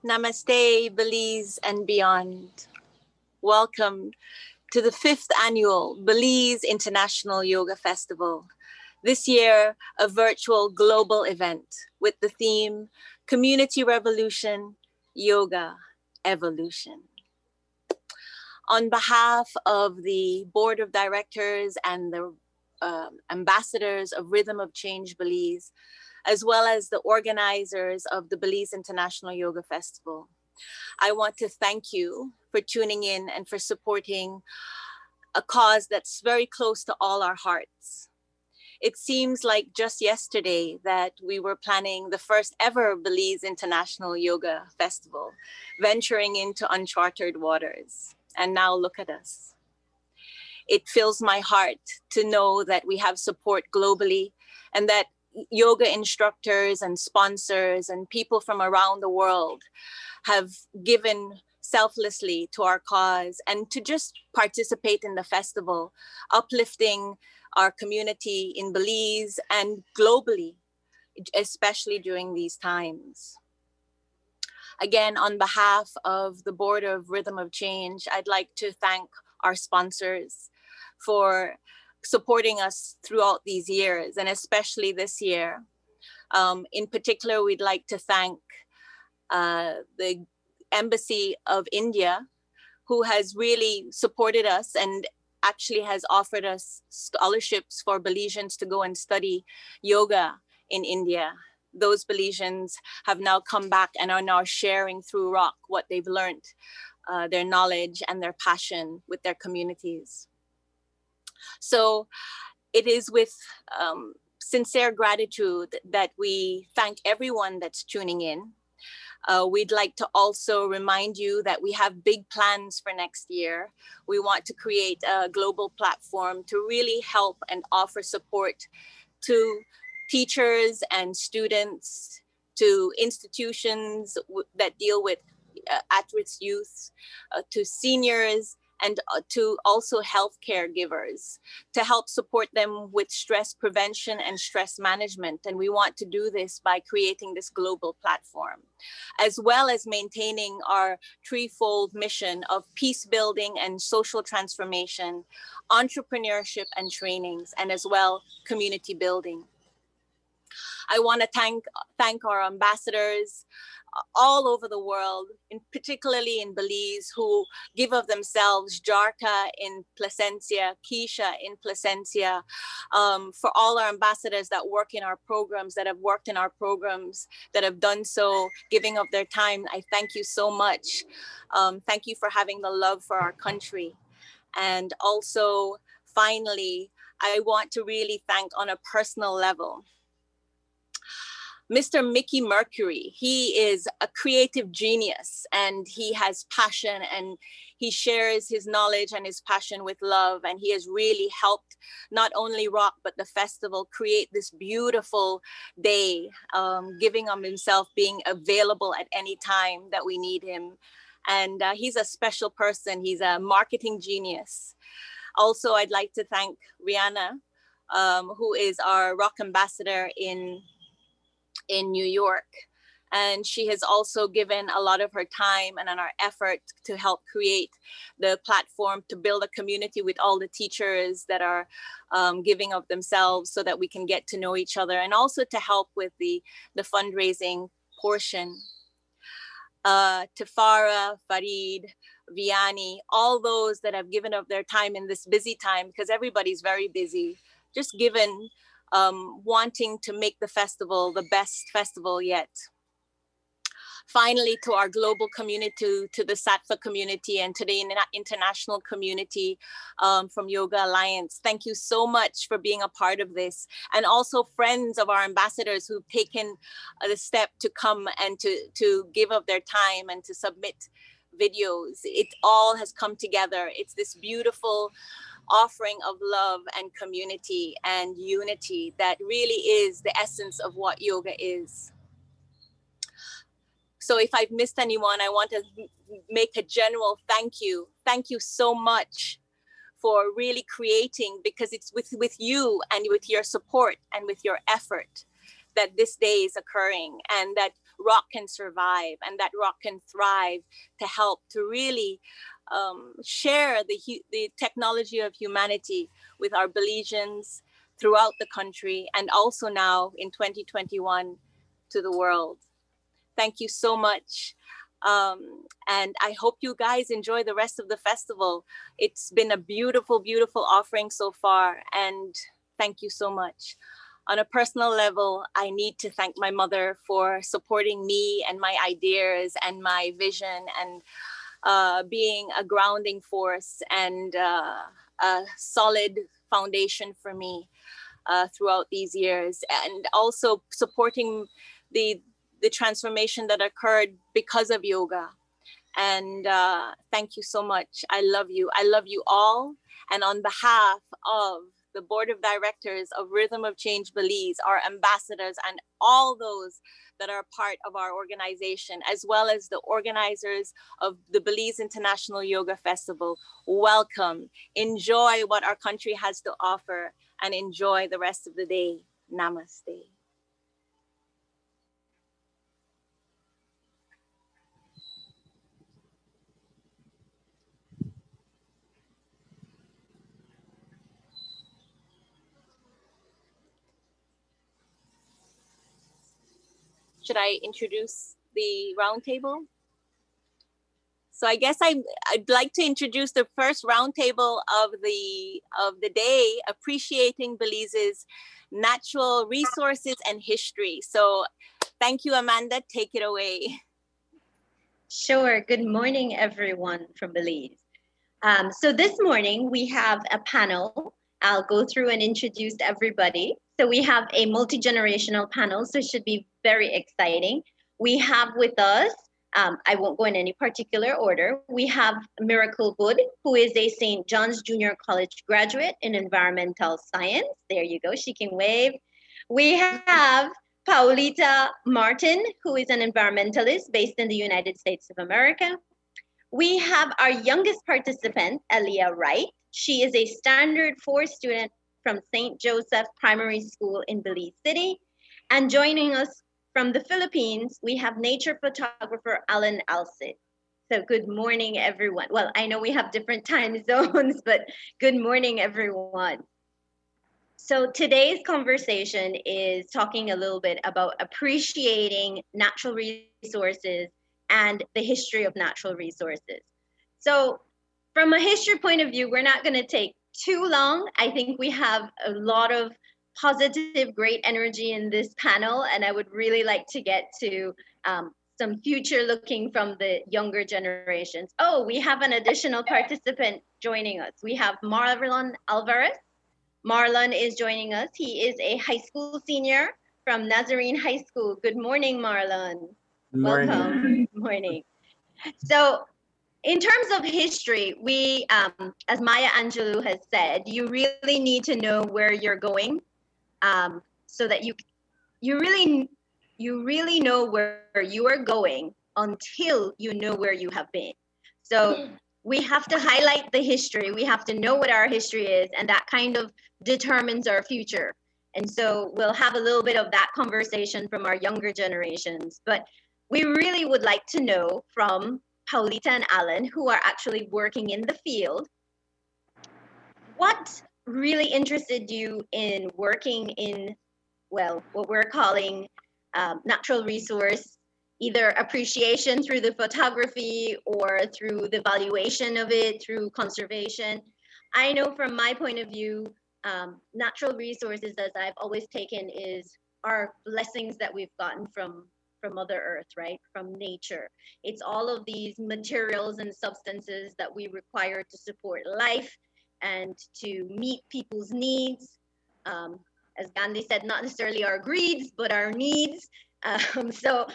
Namaste, Belize and beyond. Welcome to the 5th annual Belize International Yoga Festival. This year, a virtual global event with the theme Community Revolution, Yoga, Evolution. On behalf of the Board of Directors and the ambassadors of Rhythm of Change Belize, as well as the organizers of the Belize International Yoga Festival, I want to thank you for tuning in and for supporting a cause that's very close to all our hearts. It seems like just yesterday that we were planning the first ever Belize International Yoga Festival, venturing into uncharted waters. And now look at us. It fills my heart to know that we have support globally and that yoga instructors and sponsors and people from around the world have given selflessly to our cause and to just participate in the festival, uplifting our community in Belize and globally, especially during these times. Again, on behalf of the Board of Rhythm of Change, I'd like to thank our sponsors for supporting us throughout these years, and especially this year. In particular, we'd like to thank the Embassy of India, who has really supported us and actually has offered us scholarships for Belizeans to go and study yoga in India. Those Belizeans have now come back and are now sharing through Rock what they've learned, their knowledge and their passion with their communities. So it is with sincere gratitude that we thank everyone that's tuning in. We'd like to also remind you that we have big plans for next year. We want to create a global platform to really help and offer support to teachers and students, to institutions that deal with at-risk youth, to seniors, and to also health caregivers to help support them with stress prevention and stress management. And we want to do this by creating this global platform, as well as maintaining our threefold mission of peace building and social transformation, entrepreneurship and trainings, and as well community building. I want to thank our ambassadors all over the world, particularly in Belize, who give of themselves, Jarka in Placencia, Keisha in Placencia, for all our ambassadors that work in our programs, that have worked in our programs, that have done so, giving of their time. I thank you so much. Thank you for having the love for our country. And also, finally, I want to really thank on a personal level Mr. Mickey Mercury. He is a creative genius and he has passion and he shares his knowledge and his passion with love. And he has really helped not only Rock, but the festival create this beautiful day, giving of himself, being available at any time that we need him. And he's a special person. He's a marketing genius. Also, I'd like to thank Rihanna, who is our Rock ambassador in New York. And she has also given a lot of her time and our effort to help create the platform to build a community with all the teachers that are giving of themselves so that we can get to know each other, and also to help with the fundraising portion. Tafara, Farid, Vianney, all those that have given of their time in this busy time, because everybody's very busy, just given wanting to make the festival the best festival yet. Finally, to our global community, to the Sattva community and to the international community from Yoga Alliance, thank you so much for being a part of this. And also friends of our ambassadors who've taken the step to come and to give of their time and to submit videos. It all has come together. It's this beautiful offering of love and community and unity that really is the essence of what yoga is. So if I've missed anyone, I want to make a general thank you. Thank you so much for really creating, because it's with you and with your support and with your effort that this day is occurring, and that rock can survive and that rock can thrive to help to really share the technology of humanity with our Belizeans throughout the country, and also now in 2021 to the world. Thank you so much. And I hope you guys enjoy the rest of the festival. It's been a beautiful, beautiful offering so far. And thank you so much. On a personal level, I need to thank my mother for supporting me and my ideas and my vision, and being a grounding force and a solid foundation for me throughout these years, and also supporting the transformation that occurred because of yoga. And thank you so much. I love you. I love you all. And on behalf of the board of directors of Rhythm of Change Belize, our ambassadors, and all those that are part of our organization, as well as the organizers of the Belize International Yoga Festival, welcome. Enjoy what our country has to offer and enjoy the rest of the day. Namaste. Should I introduce the roundtable? So I guess I'd like to introduce the first roundtable of the day, appreciating Belize's natural resources and history. So thank you, Amanda. Take it away. Sure. Good morning, everyone from Belize. So this morning we have a panel. I'll go through and introduce everybody. So we have a multi-generational panel, so it should be very exciting. We have with us, I won't go in any particular order. We have Miracle Good, who is a St. John's Junior College graduate in environmental science. There you go, she can wave. We have Paulita Martin, who is an environmentalist based in the United States of America. We have our youngest participant, Aliah Wright. She is a Standard 4 student from St. Joseph Primary School in Belize City. And joining us from the Philippines, we have nature photographer Alan Alcid. So good morning, everyone. Well, I know we have different time zones, but good morning, everyone. So today's conversation is talking a little bit about appreciating natural resources and the history of natural resources. So from a history point of view, we're not going to take too long. I think we have a lot of positive, great energy in this panel, and I would really like to get to some future looking from the younger generations. Oh, we have an additional participant joining us. We have Marlon Alvarez. Marlon is joining us. He is a high school senior from Nazarene High School. Good morning, Marlon. Good morning. Welcome. Good morning. So in terms of history, we, as Maya Angelou has said, you really need to know where you're going, so that you really know where you are going until you know where you have been. So we have to highlight the history. We have to know what our history is, and that kind of determines our future. And so we'll have a little bit of that conversation from our younger generations. But we really would like to know from Paulita and Alan, who are actually working in the field, what really interested you in working in, well, what we're calling natural resource, either appreciation through the photography or through the valuation of it, through conservation. I know from my point of view, natural resources, as I've always taken, is our blessings that we've gotten from Mother Earth, right? From nature. It's all of these materials and substances that we require to support life and to meet people's needs. As Gandhi said, not necessarily our greeds, but our needs. So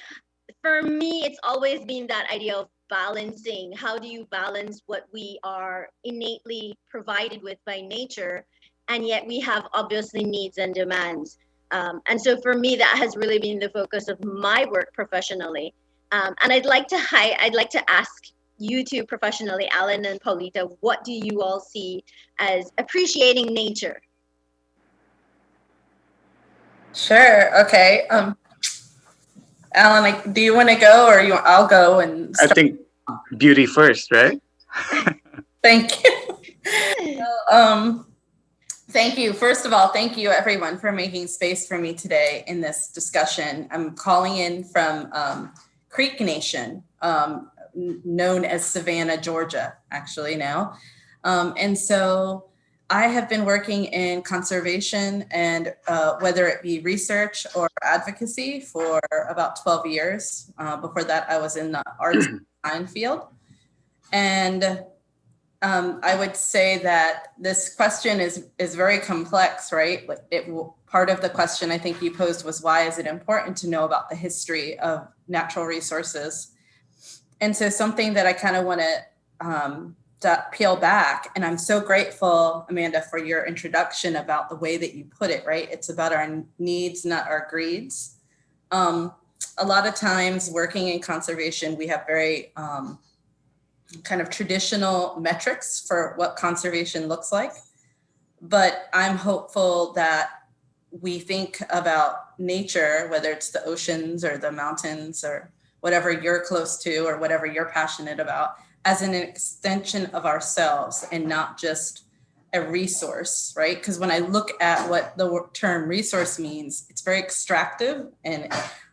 for me, it's always been that idea of balancing. How do you balance what we are innately provided with by nature, and yet we have obviously needs and demands. And so for me, that has really been the focus of my work professionally. And I'd like to ask you two professionally, Alan and Paulita, what do you all see as appreciating nature? Sure. Okay. Alan, like, do you want to go or I'll go and I start? think beauty first, right? Thank you. Thank you. First of all, thank you everyone for making space for me today in this discussion. I'm calling in from Creek Nation, known as Savannah, Georgia, actually now. And so I have been working in conservation and whether it be research or advocacy for about 12 years. Before that, I was in the arts and design field. And I would say that this question is very complex, right? Part of the question I think you posed was, why is it important to know about the history of natural resources? And so something that I kind of want to peel back, and I'm so grateful, Amanda, for your introduction about the way that you put it, right? It's about our needs, not our greeds. A lot of times working in conservation, we have very kind of traditional metrics for what conservation looks like. But I'm hopeful that we think about nature, whether it's the oceans or the mountains or whatever you're close to or whatever you're passionate about, as an extension of ourselves and not just a resource, right? Because when I look at what the term resource means, it's very extractive and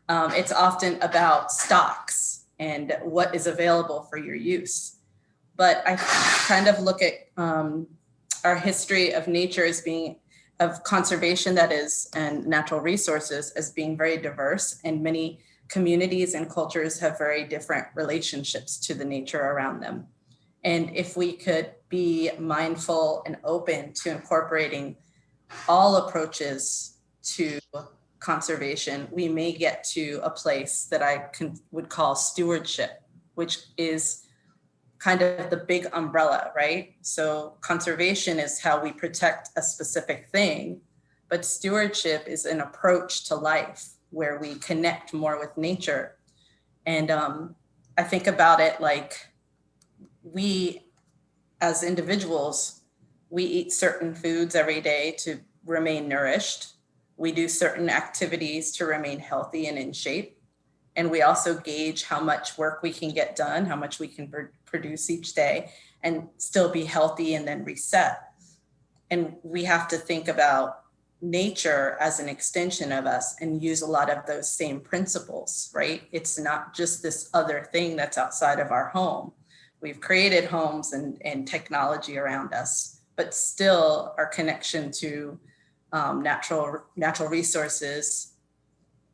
it's often about stocks and what is available for your use. But I kind of look at our history of nature as being, of conservation that is, and natural resources as being very diverse, and many communities and cultures have very different relationships to the nature around them. And if we could be mindful and open to incorporating all approaches to conservation, we may get to a place that I would call stewardship, which is kind of the big umbrella, right? So conservation is how we protect a specific thing, but stewardship is an approach to life where we connect more with nature. And I think about it like we, as individuals, we eat certain foods every day to remain nourished. We do certain activities to remain healthy and in shape. And we also gauge how much work we can get done, how much we can produce each day and still be healthy and then reset. And we have to think about nature as an extension of us and use a lot of those same principles, right? It's not just this other thing that's outside of our home. We've created homes and technology around us, but still our connection to natural resources,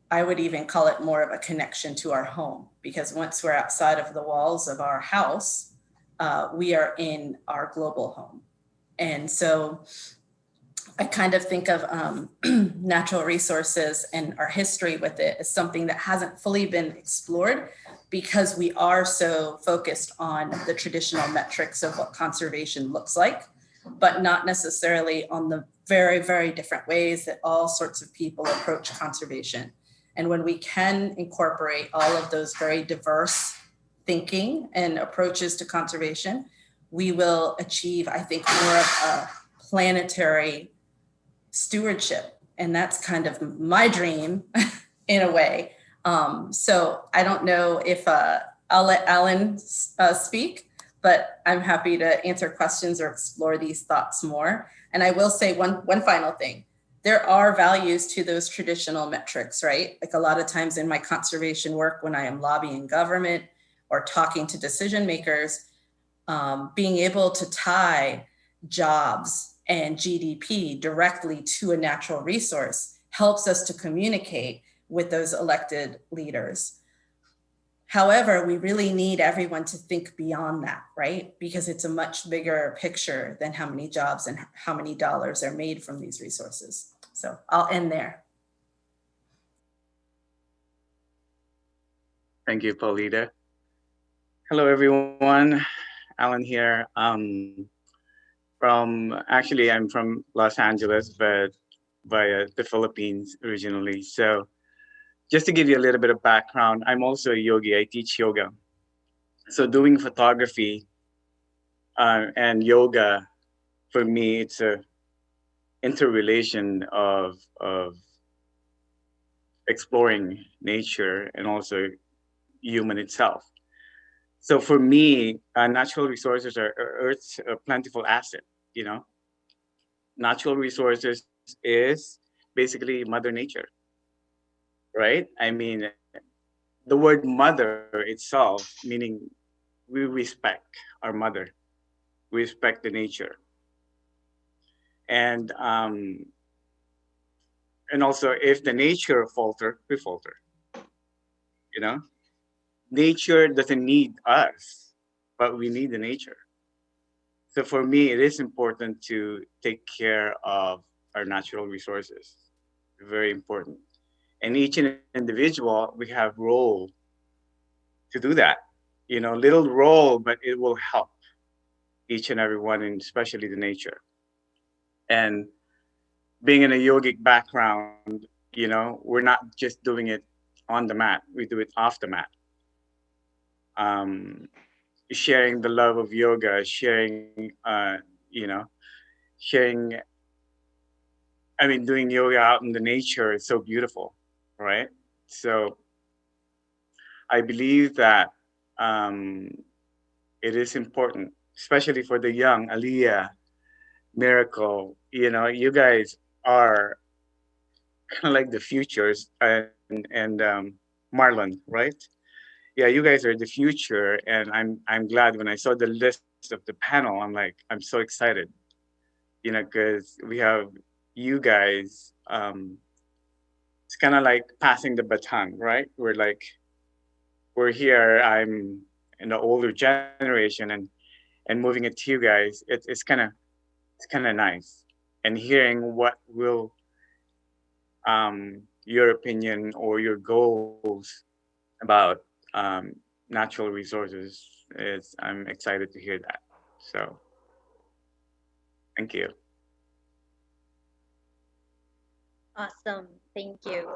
I would even call it more of a connection to our home, because once we're outside of the walls of our house, we are in our global home. And so I kind of think of natural resources and our history with it as something that hasn't fully been explored because we are so focused on the traditional metrics of what conservation looks like, but not necessarily on the very, very different ways that all sorts of people approach conservation. And when we can incorporate all of those very diverse thinking and approaches to conservation, we will achieve, I think, more of a planetary stewardship. And that's kind of my dream in a way. So I don't know if I'll let Alan speak, but I'm happy to answer questions or explore these thoughts more. And I will say one final thing. There are values to those traditional metrics, right? Like a lot of times in my conservation work, when I am lobbying government or talking to decision makers, being able to tie jobs and GDP directly to a natural resource helps us to communicate with those elected leaders. However, we really need everyone to think beyond that, right? Because it's a much bigger picture than how many jobs and how many dollars are made from these resources. So I'll end there. Thank you, Paulita. Hello, everyone. Alan here. I'm from Los Angeles, but via the Philippines originally. So just to give you a little bit of background, I'm also a yogi. I teach yoga. So doing photography and yoga, for me, it's a interrelation of exploring nature and also human itself. So for me, natural resources are Earth's plentiful asset. You know, natural resources is basically Mother Nature, right? I mean, the word mother itself, meaning we respect our mother, we respect the nature, and um, and also if the nature falter, we falter. You know, nature doesn't need us, but we need the nature. So for me, it is important to take care of our natural resources. Very important. And each individual, we have role to do that. You know, little role, but it will help each and every one, and especially the nature. And being in a yogic background, you know, we're not just doing it on the mat. We do it off the mat. Um, Sharing the love of yoga, sharing, you know, sharing. I mean, doing yoga out in the nature is so beautiful, right? So I believe that um, it is important, especially for the young, Aliah, Miracle. You know, you guys are kind of like the futures, and Marlon, right? Yeah, you guys are the future, and I'm glad when I saw the list of the panel. I'm like, I'm so excited, you know, because we have you guys. It's kind of like passing the baton, right? We're here. I'm in the older generation, and moving it to you guys. It's kind of nice, and hearing what will your opinion or your goals about natural resources is. I'm excited to hear that. So thank you. Awesome. Thank you.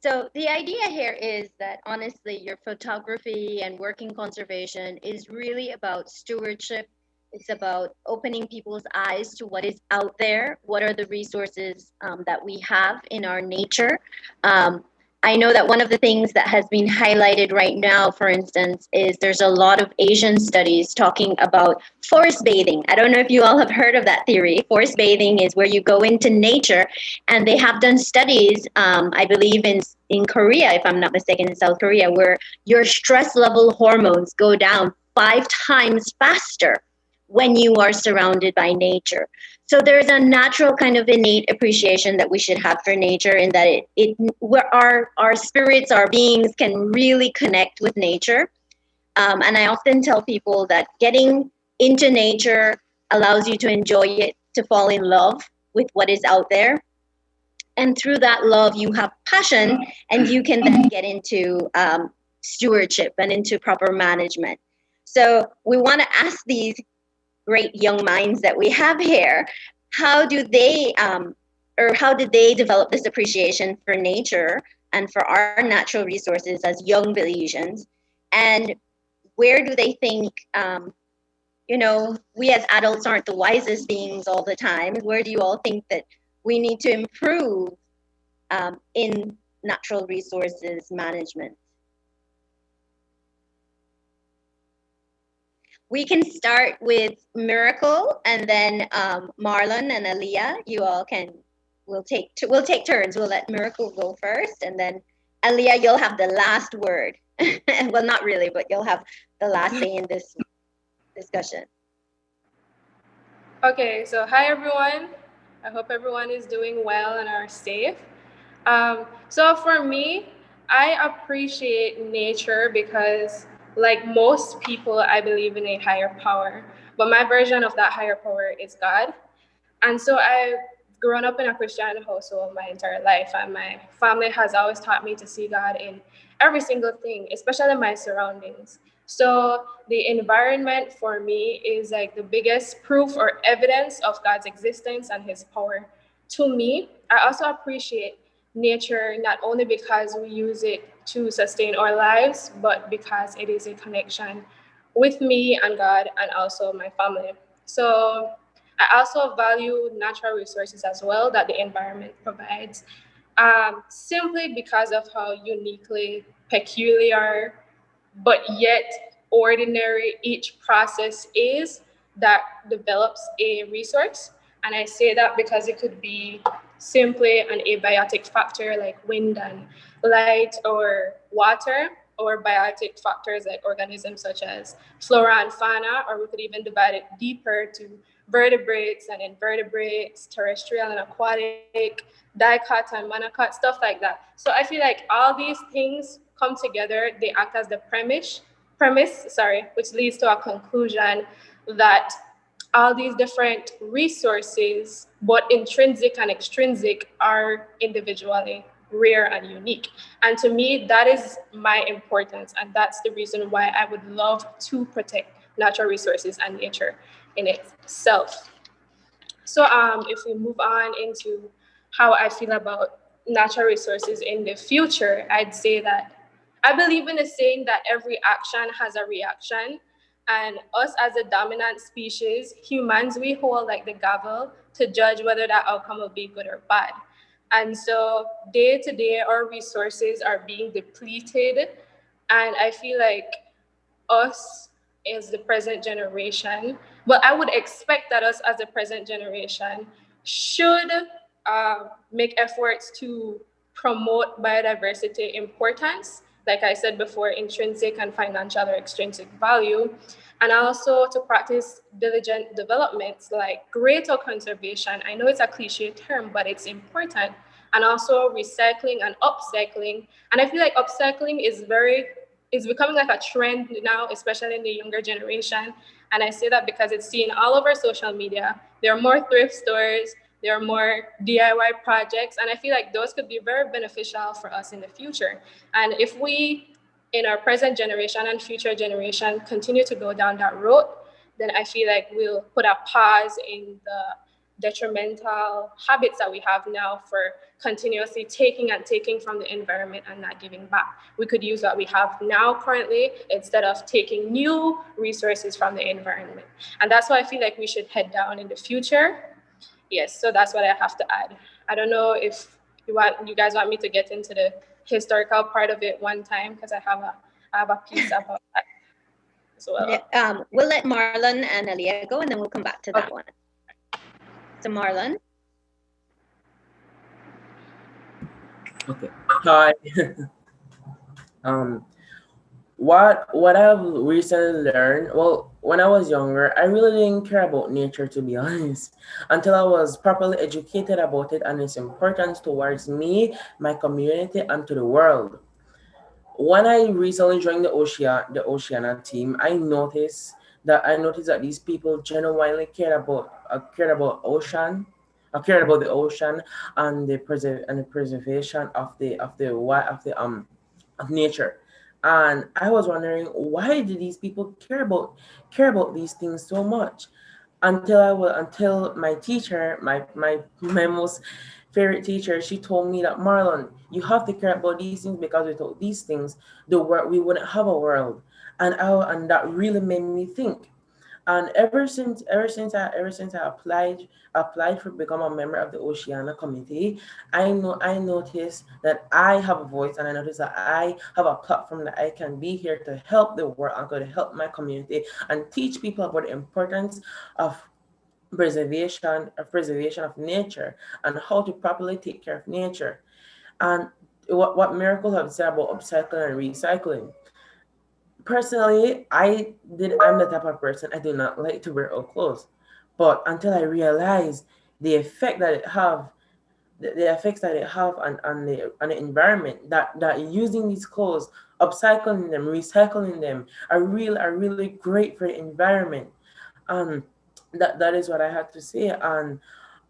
So the idea here is that honestly, your photography and working conservation is really about stewardship. It's about opening people's eyes to what is out there, what are the resources that we have in our nature. Um, I know that one of the things that has been highlighted right now, for instance, is there's a lot of Asian studies talking about forest bathing. I don't know if you all have heard of that theory. Forest bathing is where you go into nature, and they have done studies, I believe in Korea, if I'm not mistaken, in South Korea, where your stress level hormones go down 5 times faster when you are surrounded by nature. So there's a natural kind of innate appreciation that we should have for nature, in that where our spirits, our beings can really connect with nature. And I often tell people that getting into nature allows you to enjoy it, to fall in love with what is out there. And through that love, you have passion, and you can then get into stewardship and into proper management. So we want to ask these great young minds that we have here, how do they or how did they develop this appreciation for nature and for our natural resources as young Belizeans? And where do they think, we as adults aren't the wisest beings all the time? Where do you all think that we need to improve in natural resources management? We can start with Miracle, and then Marlon and Aliah. You all can. We'll take turns. We'll let Miracle go first, and then Aliah, you'll have the last word. Well, not really, but you'll have the last say in this discussion. Okay, so hi everyone. I hope everyone is doing well and are safe. So for me, I appreciate nature because, like most people, I believe in a higher power. But my version of that higher power is God. And so I've grown up in a Christian household my entire life, and my family has always taught me to see God in every single thing, especially my surroundings. So the environment for me is like the biggest proof or evidence of God's existence and his power. To me, I also appreciate nature not only because we use it to sustain our lives, but because it is a connection with me and God and also my family. So I also value natural resources as well that the environment provides. simply because of how uniquely peculiar but yet ordinary each process is that develops a resource. And I say that because it could be simply an abiotic factor like wind and light or water, or biotic factors like organisms such as flora and fauna, or we could even divide it deeper to vertebrates and invertebrates, terrestrial and aquatic, dicot and monocot, stuff like that. So I feel like all these things come together, they act as the premise, which leads to a conclusion that all these different resources, both intrinsic and extrinsic, are individually rare and unique. And to me, that is my importance. And that's the reason why I would love to protect natural resources and nature in itself. So if we move on into how I feel about natural resources in the future, I'd say that I believe in the saying that every action has a reaction. And us as a dominant species, humans, we hold like the gavel to judge whether that outcome will be good or bad. And so day to day, our resources are being depleted. And I feel like us as the present generation, well, I would expect that us as the present generation should make efforts to promote biodiversity importance, like I said before, intrinsic and financial or extrinsic value, and also to practice diligent developments like greater conservation. I know it's a cliche term, but it's important. And also recycling and upcycling. And I feel like upcycling is becoming like a trend now, especially in the younger generation. And I say that because it's seen all over social media. There are more thrift stores, there are more DIY projects, and I feel like those could be very beneficial for us in the future. And if we, in our present generation and future generation, continue to go down that road, then I feel like we'll put a pause in the detrimental habits that we have now for continuously taking and taking from the environment and not giving back. We could use what we have now currently instead of taking new resources from the environment. And that's why I feel like we should head down in the future. Yes, so that's what I have to add. I don't know if you guys want me to get into the historical part of it one time, because I have a piece about that as well. Yeah, we'll let Marlon and Aliah go, and then we'll come back to that one. So Marlon. Okay. Hi. um, what I've recently learned, well, when I was younger, I really didn't care about nature, to be honest, until I was properly educated about it and its importance towards me, my community, and to the world. When I recently joined the Oceana team, I noticed that these people genuinely cared about cared about the ocean and the preservation of nature. And I was wondering, why do these people care about these things so much? Until my teacher, my most favorite teacher, she told me that, Marlon, you have to care about these things, because without these things, the world we wouldn't have a world. And that really made me think. And ever since I applied for become a member of the Oceana committee, I noticed that I have a voice, and I noticed that I have a platform that I can be here to help the world. I'm going to help my community and teach people about the importance of preservation of nature, and how to properly take care of nature. And what Miracle have said about upcycling and recycling. Personally, I'm the type of person, I do not like to wear old clothes. But until I realized the effect that it have, the effects that it have on the environment, that using these clothes, upcycling them, recycling them are really great for the environment. Um, that is what I had to say. And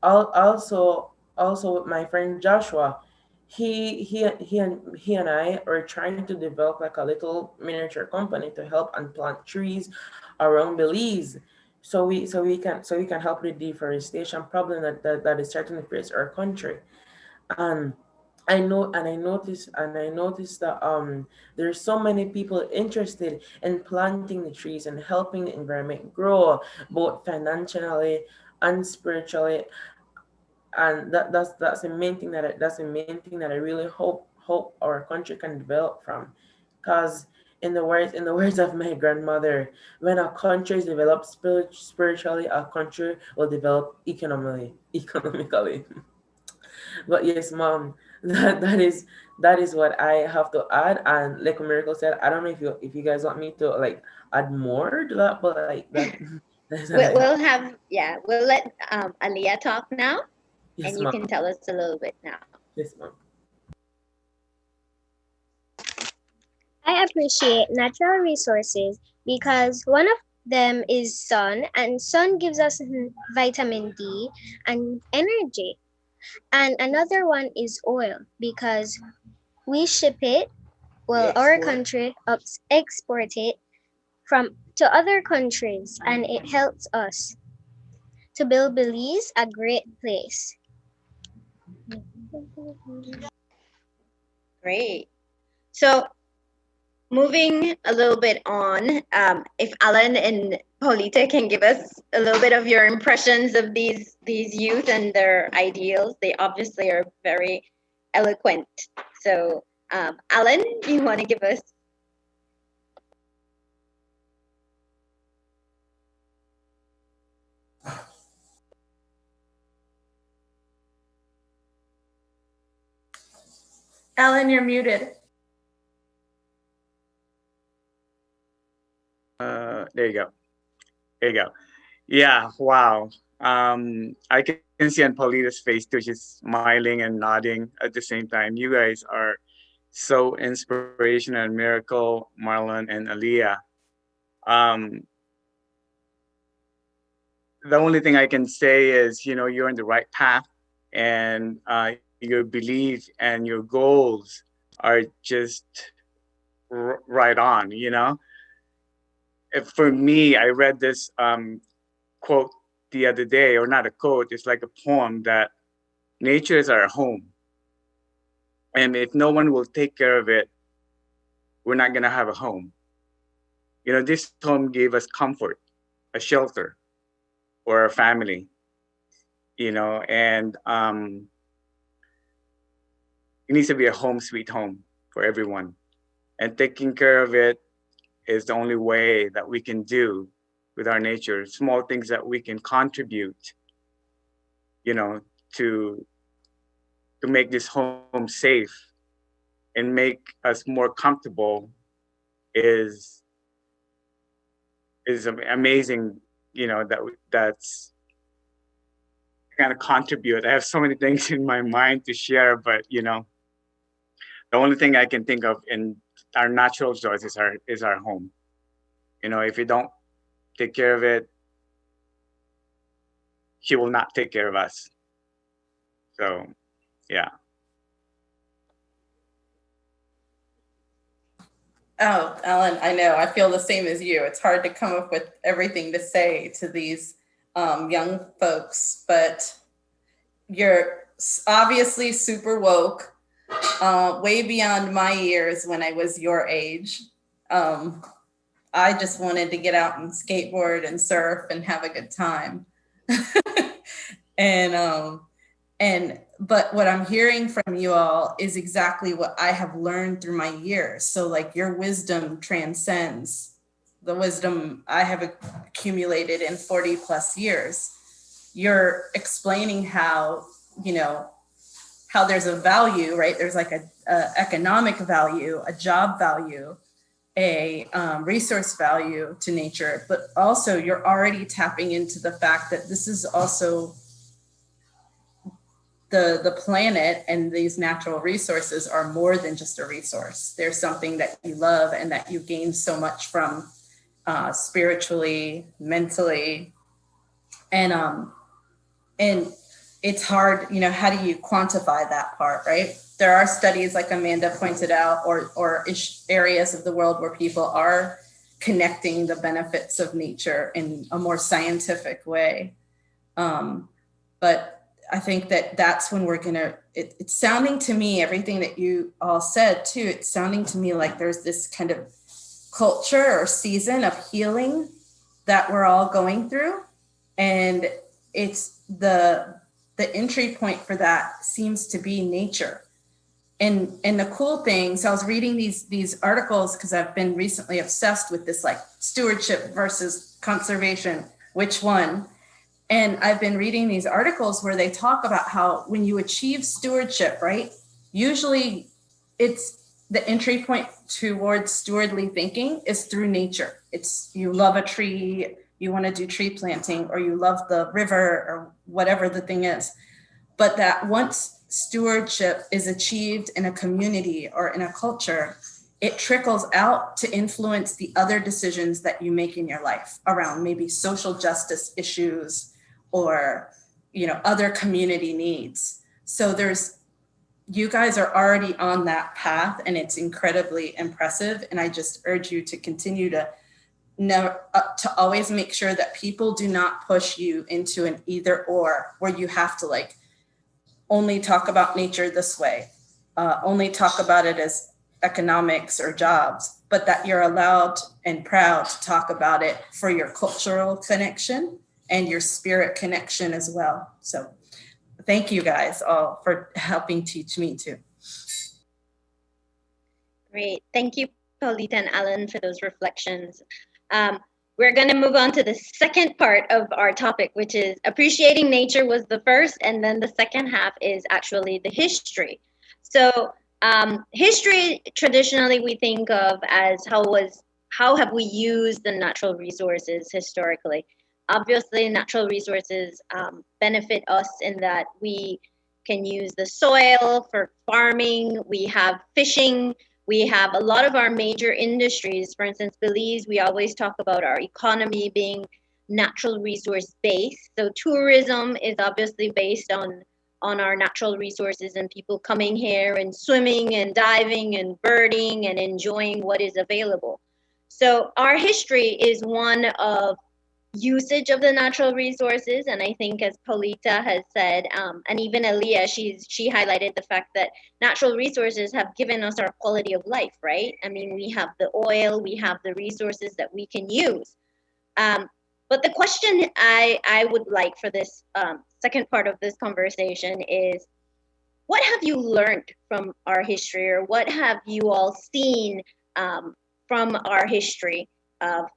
also with my friend Joshua, he and I are trying to develop like a little miniature company to help and plant trees around Belize, so we can help with the deforestation problem that is certainly face our country. And I noticed that there's so many people interested in planting the trees and helping the environment grow, both financially and spiritually. And that's the main thing that I really hope our country can develop from, because in the words of my grandmother, when a country is developed spiritually, a country will develop economically. But yes, mom, that is what I have to add. And like Miracle said, I don't know if you guys want me to like add more to that, but like that that's what I have. We'll let Aliah talk now, and Yes, you mom. can tell us a little bit now. Yes, mom. I appreciate natural resources because one of them is sun, and sun gives us vitamin D and energy. And another one is oil because we ship it, well, our country export it from to other countries, and it helps us to build Belize a great place. Great. So moving a little bit on, if Alan and Paulita can give us a little bit of your impressions of these youth and their ideals. They obviously are very eloquent. So, Alan, you want to give us? Alan, you're muted. There you go. There you go. Yeah, wow. I can see on Paulita's face too, she's smiling and nodding at the same time. You guys are so inspirational and Miracle, Marlon, and Aliah. Um, the only thing I can say is, you're on the right path, and your belief and your goals are just right on, For me, I read this quote the other day, or not a quote, it's like a poem, that nature is our home. And if no one will take care of it, we're not going to have a home. This home gave us comfort, a shelter, or a family, and it needs to be a home sweet home for everyone. And taking care of it is the only way that we can do with our nature, small things that we can contribute, to make this home safe and make us more comfortable is amazing, that's kind of contribute. I have so many things in my mind to share, but the only thing I can think of in our natural choice is our home. If we don't take care of it, she will not take care of us. So, yeah. Oh, Alan, I know. I feel the same as you. It's hard to come up with everything to say to these young folks, but you're obviously super woke, way beyond my years when I was your age. I just wanted to get out and skateboard and surf and have a good time. But what I'm hearing from you all is exactly what I have learned through my years. So like your wisdom transcends the wisdom I have accumulated in 40 plus years. You're explaining how, how there's a value, right? There's like a economic value, a job value, a resource value to nature, but also you're already tapping into the fact that this is also the planet, and these natural resources are more than just a resource. They're something that you love and that you gain so much from spiritually, mentally, and it's hard, how do you quantify that part, right? There are studies, like Amanda pointed out, or areas of the world where people are connecting the benefits of nature in a more scientific way. But I think that's when we're it's sounding to me, everything that you all said too, it's sounding to me like there's this kind of culture or season of healing that we're all going through. And it's the the entry point for that seems to be nature. And the cool thing, so I was reading these articles because I've been recently obsessed with this like stewardship versus conservation, which one? And I've been reading these articles where they talk about how when you achieve stewardship, right, usually it's the entry point towards stewardly thinking is through nature. It's you love a tree, you want to do tree planting, or you love the river or whatever the thing is. But that once stewardship is achieved in a community or in a culture, it trickles out to influence the other decisions that you make in your life around maybe social justice issues or, you know, other community needs. So you guys are already on that path, and it's incredibly impressive. And I just urge you to continue to always make sure that people do not push you into an either or, where you have to like only talk about nature this way, only talk about it as economics or jobs, but that you're allowed and proud to talk about it for your cultural connection and your spirit connection as well. So thank you guys all for helping teach me too. Great. Thank you, Paulita and Alan, for those reflections. We're going to move on to the second part of our topic, which is appreciating nature was the first, and then the second half is actually the history. So history, traditionally, we think of as how have we used the natural resources historically? Obviously, natural resources benefit us in that we can use the soil for farming, we have fishing, we have a lot of our major industries. For instance, Belize, we always talk about our economy being natural resource based. So tourism is obviously based on our natural resources and people coming here and swimming and diving and birding and enjoying what is available. So our history is one of usage of the natural resources, and I think, as Paulita has said, and even Aliah, she highlighted the fact that natural resources have given us our quality of life, right? I mean, we have the oil, we have the resources that we can use. But the question I would like for this second part of this conversation is, what have you learned from our history, or what have you all seen from our history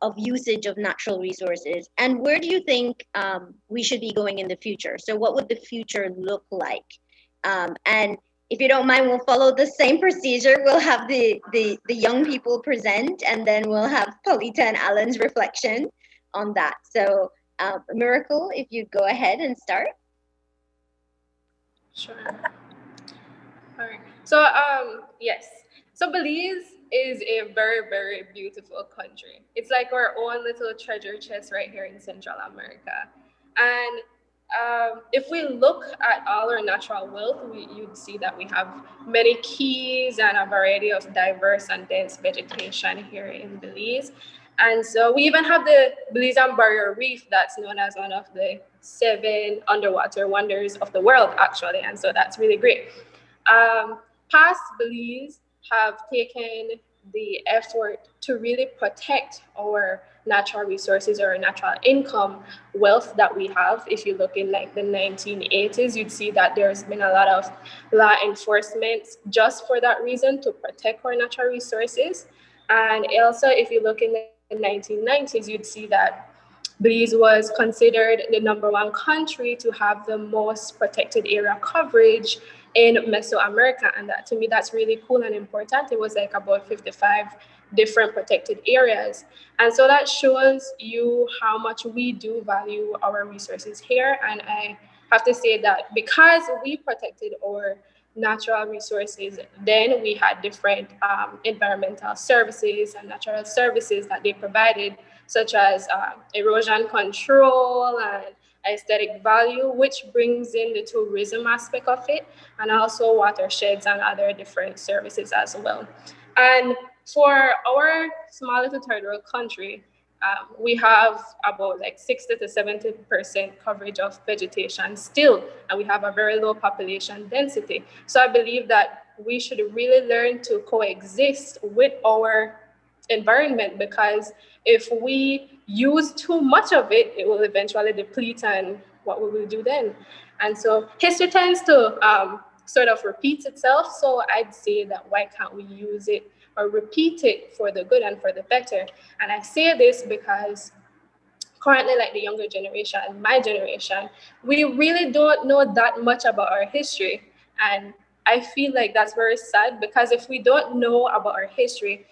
of usage of natural resources, and where do you think we should be going in the future? So what would the future look like? And if you don't mind, we'll follow the same procedure. We'll have the young people present, and then we'll have Paulita and Alan's reflection on that. So Miracle, if you'd go ahead and start. Sure. All right. So yes. So Belize is a very, very beautiful country. It's like our own little treasure chest right here in Central America. And if we look at all our natural wealth, you'd see that we have many keys and a variety of diverse and dense vegetation here in Belize. And so we even have the Belizean Barrier Reef, that's known as one of the 7 underwater wonders of the world, actually. And so that's really great. Past Belize have taken the effort to really protect our natural resources or natural income wealth that we have. If you look in like the 1980s, you'd see that there's been a lot of law enforcement just for that reason, to protect our natural resources. And also, if you look in the 1990s, you'd see that Belize was considered the #1 country to have the most protected area coverage in Mesoamerica. And that, to me, that's really cool and important. It was like about 55 different protected areas. And so that shows you how much we do value our resources here. And I have to say that because we protected our natural resources, then we had different environmental services and natural services that they provided, such as erosion control and aesthetic value, which brings in the tourism aspect of it, and also watersheds and other different services as well. And for our small little third world country, we have about like 60 to 70% coverage of vegetation still, and we have a very low population density. So I believe that we should really learn to coexist with our environment, because if we use too much of it, it will eventually deplete, and what will we do then? And so history tends to sort of repeats itself. So I'd say that why can't we use it or repeat it for the good and for the better? And I say this because currently, like the younger generation and my generation, we really don't know that much about our history. And I feel like that's very sad, because if we don't know about our history,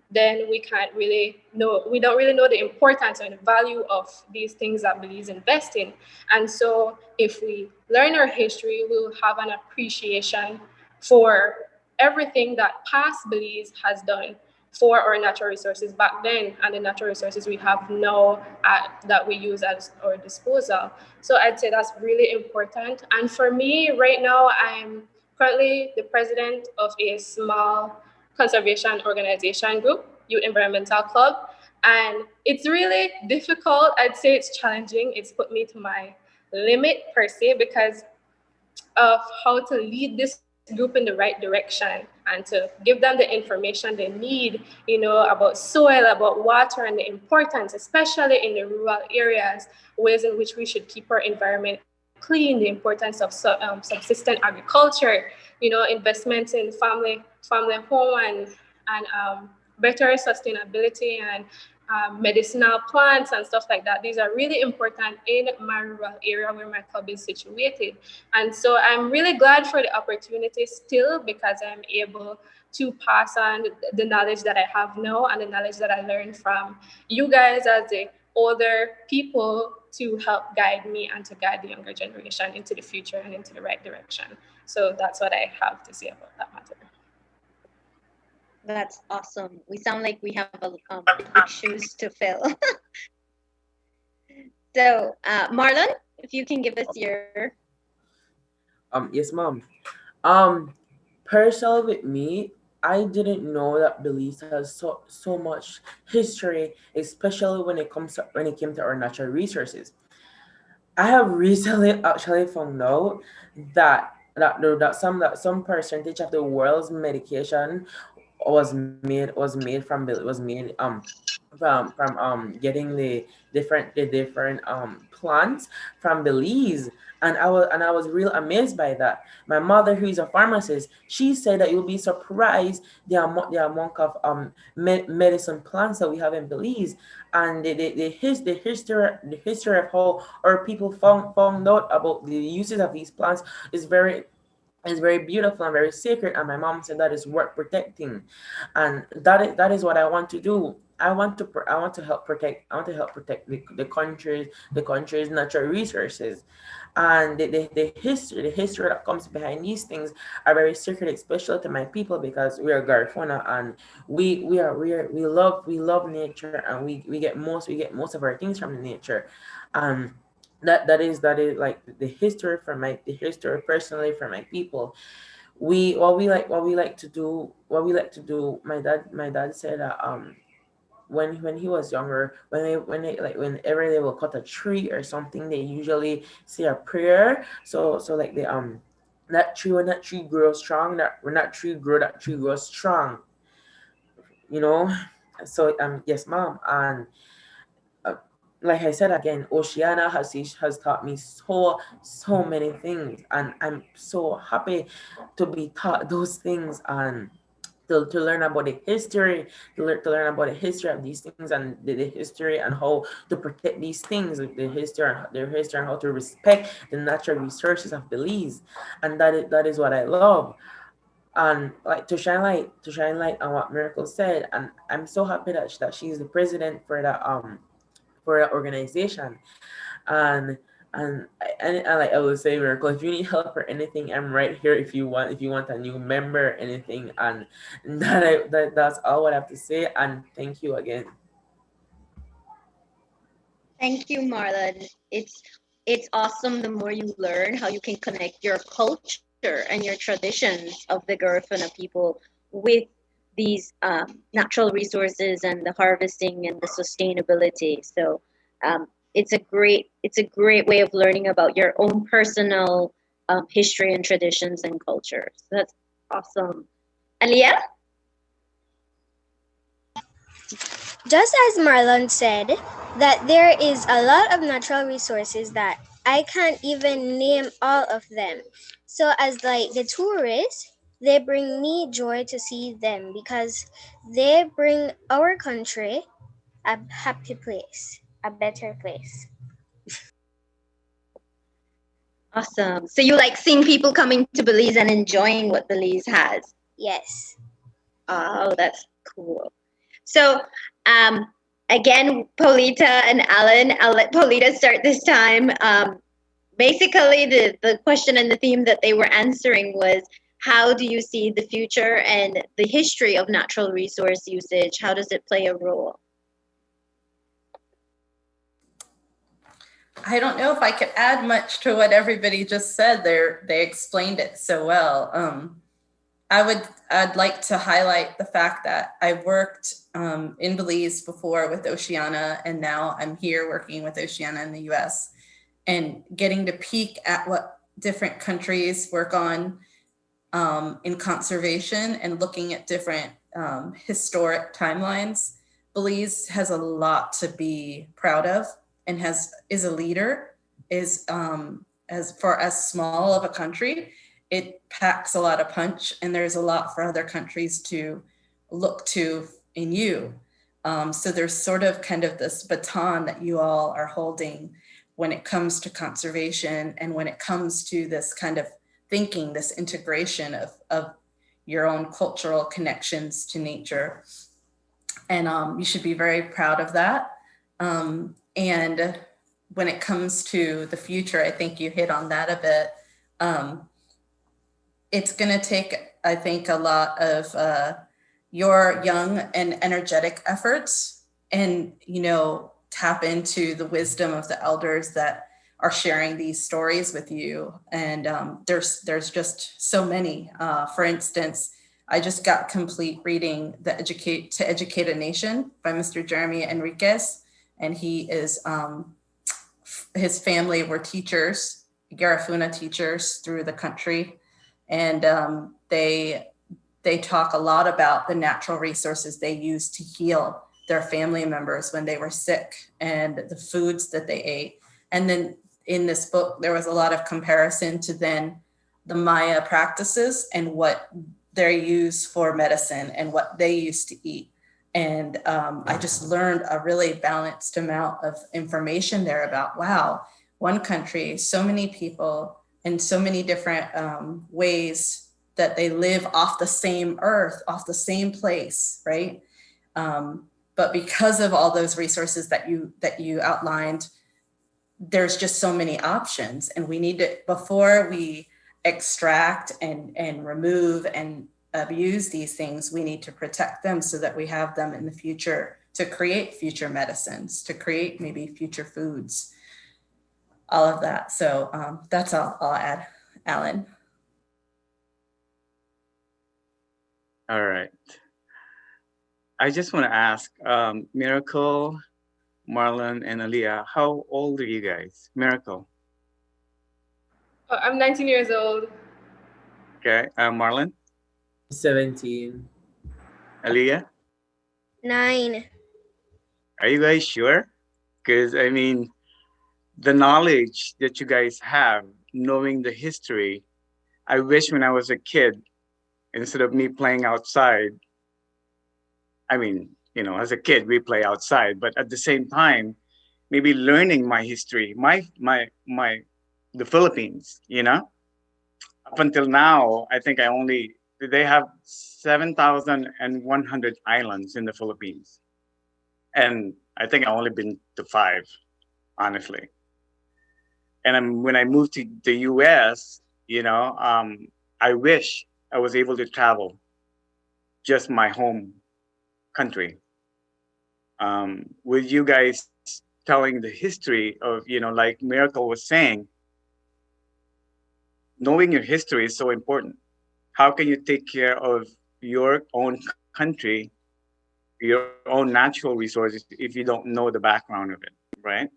then we don't really know the importance and the value of these things that Belize invest in. And so if we learn our history, we'll have an appreciation for everything that past Belize has done for our natural resources back then and the natural resources we have now that we use at our disposal. So I'd say that's really important. And for me, right now, I'm currently the president of a small conservation organization group, Youth Environmental Club. And it's really difficult. I'd say it's challenging. It's put me to my limit per se, because of how to lead this group in the right direction and to give them the information they need, about soil, about water, and the importance, especially in the rural areas, ways in which we should keep our environment clean, the importance of subsistent agriculture, investments in family home and better sustainability and medicinal plants and stuff like that. These are really important in my rural area where my club is situated. And so I'm really glad for the opportunity still, because I'm able to pass on the knowledge that I have now and the knowledge that I learned from you guys as the older people, to help guide me and to guide the younger generation into the future and into the right direction. So that's what I have to say about that matter. That's awesome. We sound like we have big shoes to fill. So, Marlon, if you can give us your. Yes, ma'am. Personally, with me, I didn't know that Belize has so much history, especially when it came to our natural resources. I have recently actually found out that some percentage of the world's medication was made from getting the different plants from Belize, and I was real amazed by that. My mother, who is a pharmacist, she said that you'll be surprised the amount of medicine plants that we have in Belize, and the history of how our people found out about the uses of these plants is very beautiful and very sacred. And my mom said that is worth protecting, and that is what I want to do. I want to help protect the country's natural resources, and the history that comes behind these things are very sacred, especially to my people, because we are Garifuna, and we love nature, and we get most of our things from the nature. um that is like the history personally for my people. What we like to do, my dad said that when he was younger, whenever they will cut a tree or something, they usually say a prayer. So like when that tree grows strong, that tree grows strong, you know. So yes, mom. And uh, like I said again, Oceana has taught me so many things, and I'm so happy to be taught those things, and to learn about the history, to learn about the history of these things, and the history and how to protect these things, like their history and how to respect the natural resources of Belize, and that is what I love. And like to shine light on what Miracle said, and I'm so happy that she's the president for that organization. And and, and like I will say, Miracle, if you need help or anything, I'm right here. If you want a new member or anything, and that's all what I have to say. And thank you again. Thank you, Marlon. It's awesome the more you learn how you can connect your culture and your traditions of the Garifuna people with these natural resources and the harvesting and the sustainability. So it's a great way of learning about your own personal history and traditions and cultures. That's awesome. Aliah? Just as Marlon said, that there is a lot of natural resources that I can't even name all of them. So as like the tourists, they bring me joy to see them because they bring our country a happy place, a better place. Awesome. So you like seeing people coming to Belize and enjoying what Belize has. Yes. Oh, that's cool. So, again, Paulita and Alan, I'll let Paulita start this time. Basically, the question and the theme that they were answering was, how do you see the future and the history of natural resource usage? How does it play a role? I don't know if I could add much to what everybody just said. They explained it so well. I'd like to highlight the fact that I worked in Belize before with Oceana, and now I'm here working with Oceana in the US, and getting to peek at what different countries work on in conservation and looking at different historic timelines. Belize has a lot to be proud of and is a leader, as for as small of a country, it packs a lot of punch, and there's a lot for other countries to look to in you. So there's sort of kind of this baton that you all are holding when it comes to conservation and when it comes to this kind of thinking, this integration of your own cultural connections to nature. And you should be very proud of that. And when it comes to the future, I think you hit on that a bit. It's going to take, I think, a lot of your young and energetic efforts, and tap into the wisdom of the elders that are sharing these stories with you. And there's just so many. For instance, I just got complete reading To Educate a Nation by Mr. Jeremy Enriquez, and he is his family were teachers, Garifuna teachers through the country, and they talk a lot about the natural resources they use to heal their family members when they were sick, and the foods that they ate. And then in this book, there was a lot of comparison to then the Maya practices and what they use for medicine and what they used to eat. And I just learned a really balanced amount of information there about, wow, one country, so many people, and so many different ways that they live off the same earth, off the same place, right? But because of all those resources that you outlined, there's just so many options, and we need to, before we extract and remove and abuse these things, we need to protect them so that we have them in the future to create future medicines, to create maybe future foods, all of that. So that's all I'll add, Alan. All right. I just want to ask Miracle, Marlon, and Aliah, how old are you guys? Miracle. I'm 19 years old. Okay. Marlon? 17. Aliah? 9. Are you guys sure? Because, I mean, the knowledge that you guys have, knowing the history, I wish when I was a kid, instead of me playing outside, I mean, as a kid, we play outside, but at the same time, maybe learning my history, the Philippines, Up until now, I think they have 7,100 islands in the Philippines. And I think I only been to 5, honestly. And when I moved to the US, I wish I was able to travel just my home country. With you guys telling the history of, like Miracle was saying, knowing your history is so important. How can you take care of your own country, your own natural resources, if you don't know the background of it, right?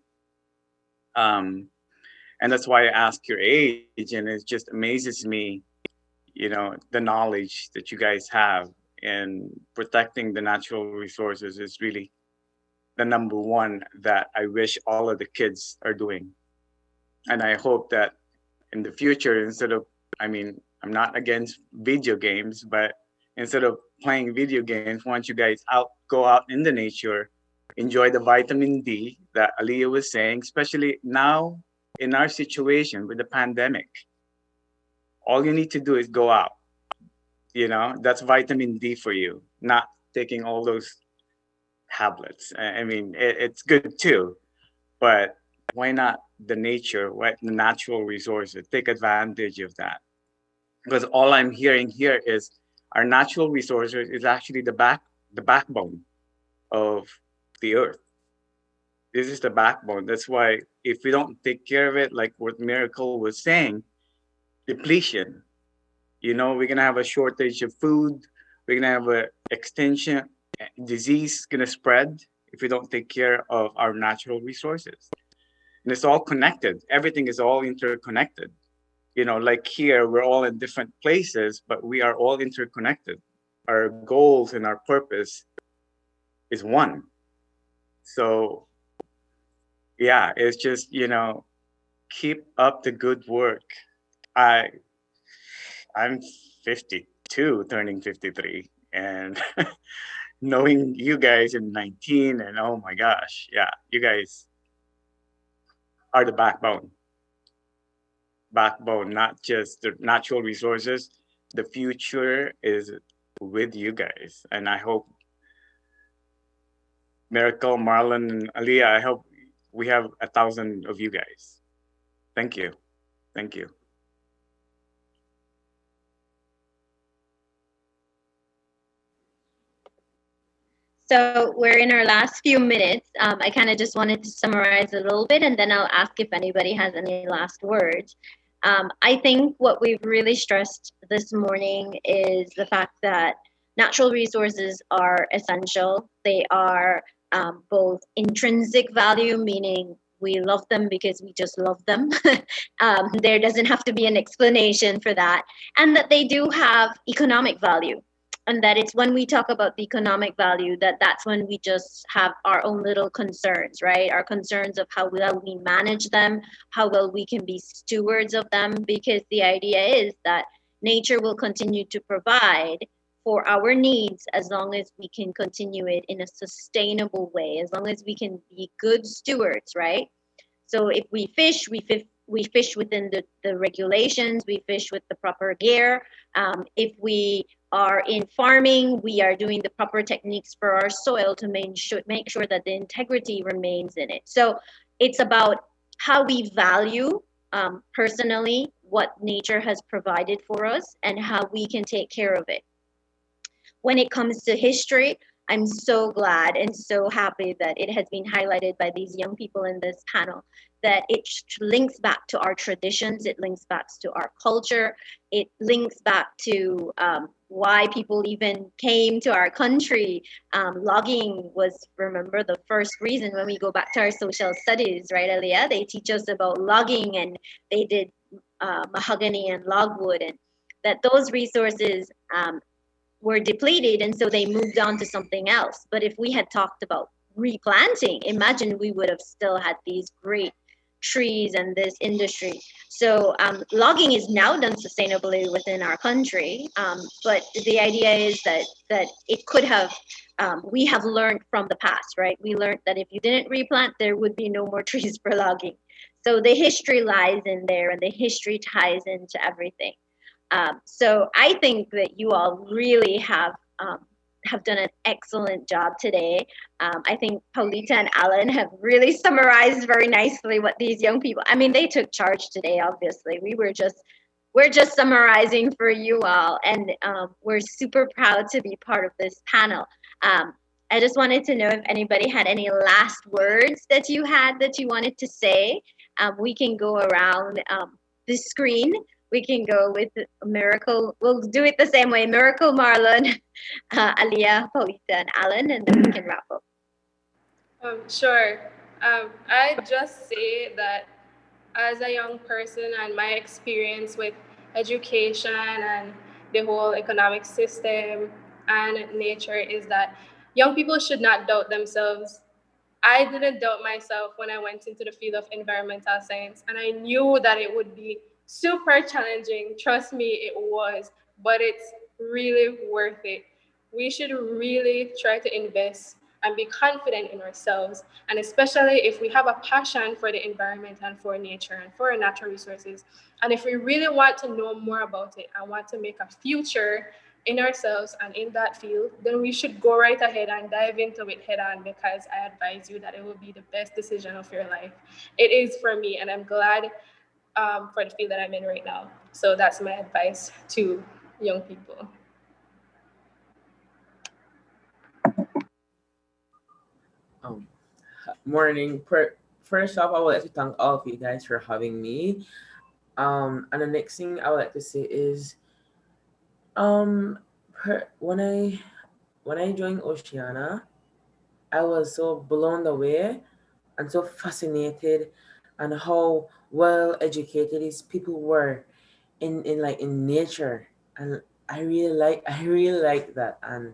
And that's why I ask your age, and it just amazes me, the knowledge that you guys have, and protecting the natural resources is really the number one that I wish all of the kids are doing. And I hope that in the future, instead of, I mean, I'm not against video games, but instead of playing video games, once you guys go out in the nature, enjoy the vitamin D that Aliah was saying, especially now in our situation with the pandemic. All you need to do is go out. That's vitamin D for you, not taking all those tablets. I mean, it's good too, but why not the nature, what the natural resources? Take advantage of that. Because all I'm hearing here is our natural resources is actually the backbone of the earth. This is the backbone. That's why if we don't take care of it, like what Miracle was saying, depletion. We're gonna have a shortage of food. We're gonna have a extinction. Disease gonna spread if we don't take care of our natural resources. And it's all connected. Everything is all interconnected. Like here, we're all in different places, but we are all interconnected. Our goals and our purpose is one. So, yeah, it's just, keep up the good work. I'm 52, turning 53, and knowing you guys in 19, and oh my gosh, yeah, you guys are the backbone, not just the natural resources. The future is with you guys. And I hope Miracle, Marlon, and Aliah, I hope we have 1,000 of you guys. Thank you. Thank you. So we're in our last few minutes. I kind of just wanted to summarize a little bit, and then I'll ask if anybody has any last words. I think what we've really stressed this morning is the fact that natural resources are essential. They are both intrinsic value, meaning we love them because we just love them. There doesn't have to be an explanation for that. And that they do have economic value. And that it's when we talk about the economic value that's when we just have our own little concerns, right? Our concerns of how well we manage them, how well we can be stewards of them, because the idea is that nature will continue to provide for our needs as long as we can continue it in a sustainable way, as long as we can be good stewards, right? So if we fish, we fish within the regulations, we fish with the proper gear. If we are in farming, we are doing the proper techniques for our soil to make sure that the integrity remains in it. So it's about how we value personally what nature has provided for us and how we can take care of it. When it comes to history, I'm so glad and so happy that it has been highlighted by these young people in this panel, that it links back to our traditions, it links back to our culture, it links back to why people even came to our country. Logging was, remember, the first reason when we go back to our social studies, right, Aliah? They teach us about logging, and they did mahogany and logwood, and that those resources were depleted, and so they moved on to something else. But if we had talked about replanting, imagine we would have still had these great trees and this industry. So logging is now done sustainably within our country, but the idea is that it could have, we have learned from the past, right? We learned that if you didn't replant, there would be no more trees for logging. So the history lies in there, and the history ties into everything. So I think that you all really have done an excellent job today. I think Paulita and Alan have really summarized very nicely what these young people, I mean, they took charge today, obviously. We're just summarizing for you all, and we're super proud to be part of this panel. I just wanted to know if anybody had any last words that you wanted to say. We can go around the screen. We can go with Miracle. We'll do it the same way. Miracle, Marlon, Aliah, Paulita, and Alan, and then we can wrap up. Sure. I just say that as a young person and my experience with education and the whole economic system and nature is that young people should not doubt themselves. I didn't doubt myself when I went into the field of environmental science, and I knew that it would be super challenging. Trust me, it was, but it's really worth it. We should really try to invest and be confident in ourselves, and especially if we have a passion for the environment and for nature and for our natural resources. And if we really want to know more about it and want to make a future in ourselves and in that field, then we should go right ahead and dive into it head on, because I advise you that it will be the best decision of your life. It is for me, and I'm glad for the field that I'm in right now. So that's my advice to young people. Morning. First off, I would like to thank all of you guys for having me. And the next thing I would like to say is, um, when I joined Oceana, I was so blown away and so fascinated and how well educated these people were in nature, and I really like that. And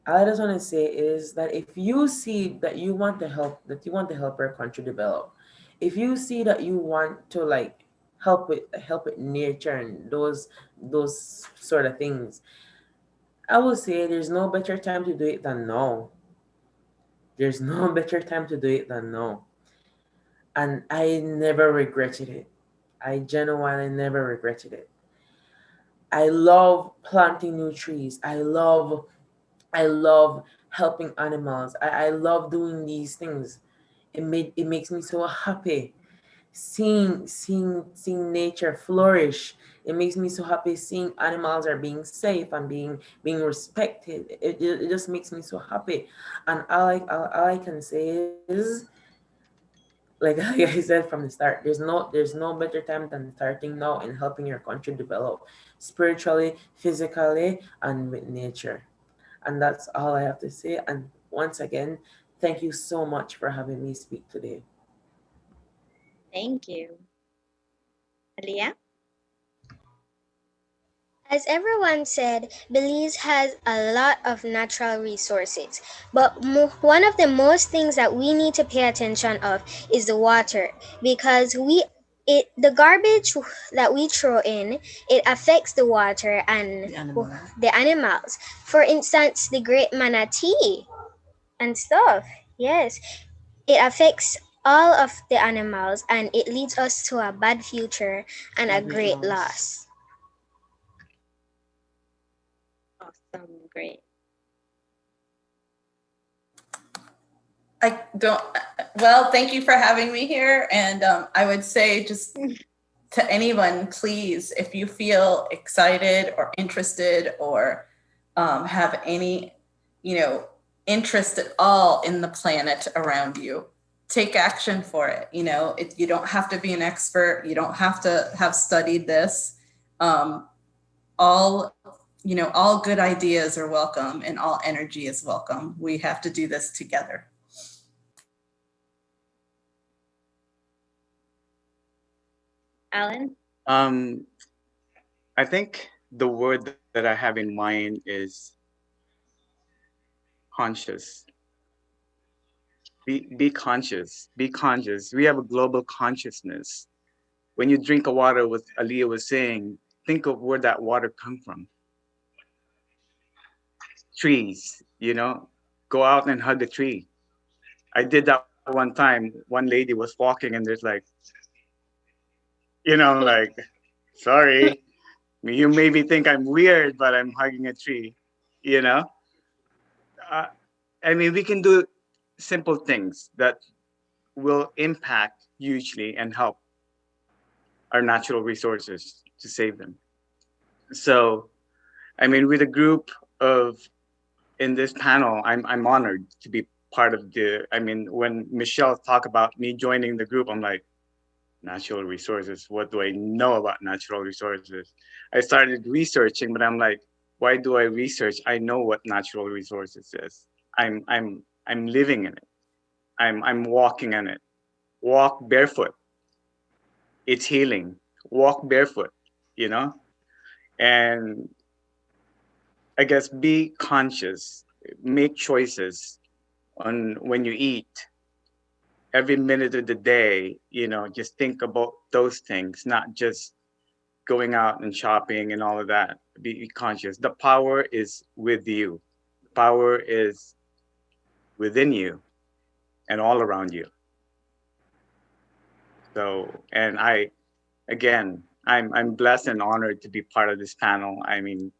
all I just want to say is that if you see that you want to help our country develop, if you see that you want to like help with nature and those sort of things, I would say there's no better time to do it than now. There's no better time to do it than now. And I never regretted it. I genuinely never regretted it. I love planting new trees. I love helping animals. I love doing these things. It makes me so happy seeing nature flourish. It makes me so happy seeing animals are being safe and being respected. It just makes me so happy. And all I can say is, like like I said from the start, there's no better time than starting now in helping your country develop spiritually, physically, and with nature. And that's all I have to say. And once again, thank you so much for having me speak today. Thank you. Aliah? As everyone said, Belize has a lot of natural resources, but one of the most things that we need to pay attention of is the water, because the garbage that we throw in, it affects the water and the animals. For instance, the great manatee and stuff. Yes, it affects all of the animals, and it leads us to a bad future and a great loss. Awesome. Great. I don't, well, thank you for having me here. And I would say just to anyone, please, if you feel excited or interested or have any, interest at all in the planet around you, take action for it. You don't have to be an expert. You don't have to have studied this. All good ideas are welcome and all energy is welcome. We have to do this together. Alan? I think the word that I have in mind is conscious. Be conscious. Be conscious. We have a global consciousness. When you drink a water, what Aliah was saying, think of where that water come from. Trees, go out and hug a tree. I did that one time. One lady was walking and there's like, like, sorry, you maybe think I'm weird, but I'm hugging a tree, we can do simple things that will impact hugely and help our natural resources to save them. So, with a group in this panel, I'm honored to be part of when Michelle talked about me joining the group, I'm like, natural resources, what do I know about natural resources? I started researching, but I'm like, why do I research? I know what natural resources is. I'm living in it. I'm walking in it. Walk barefoot. It's healing. Walk barefoot, and I guess be conscious, make choices on when you eat, every minute of the day, just think about those things, not just going out and shopping and all of that. Be conscious. The power is with you. Power is within you and all around you. So, and I'm blessed and honored to be part of this panel. I mean,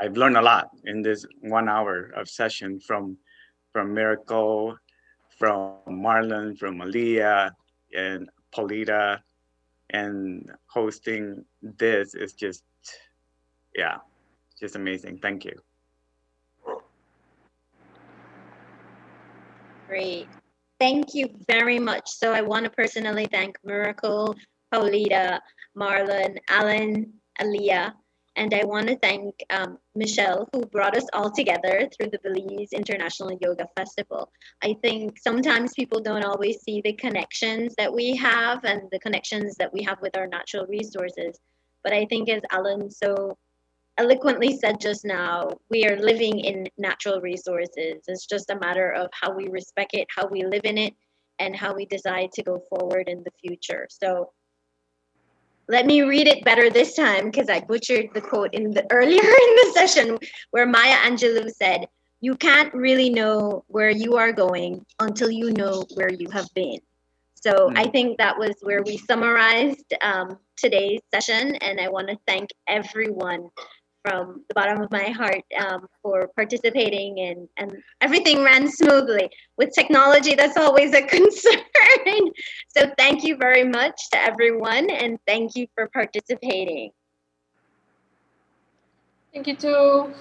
I've learned a lot in this 1 hour of session from Miracle, from Marlon, from Aliah, and Paulita, and hosting this is just amazing. Thank you. Great. Thank you very much. So I want to personally thank Miracle, Paulita, Marlon, Alan, Aliah, and I want to thank Michelle, who brought us all together through the Belize International Yoga Festival. I think sometimes people don't always see the connections that we have and the connections that we have with our natural resources. But I think, as Alan so eloquently said just now, we are living in natural resources. It's just a matter of how we respect it, how we live in it, and how we decide to go forward in the future. So let me read it better this time, because I butchered the quote earlier in the session, where Maya Angelou said, "You can't really know where you are going until you know where you have been." So I think that was where we summarized today's session, and I want to thank everyone from the bottom of my heart for participating, and everything ran smoothly. With technology, that's always a concern. So thank you very much to everyone, and thank you for participating. Thank you too.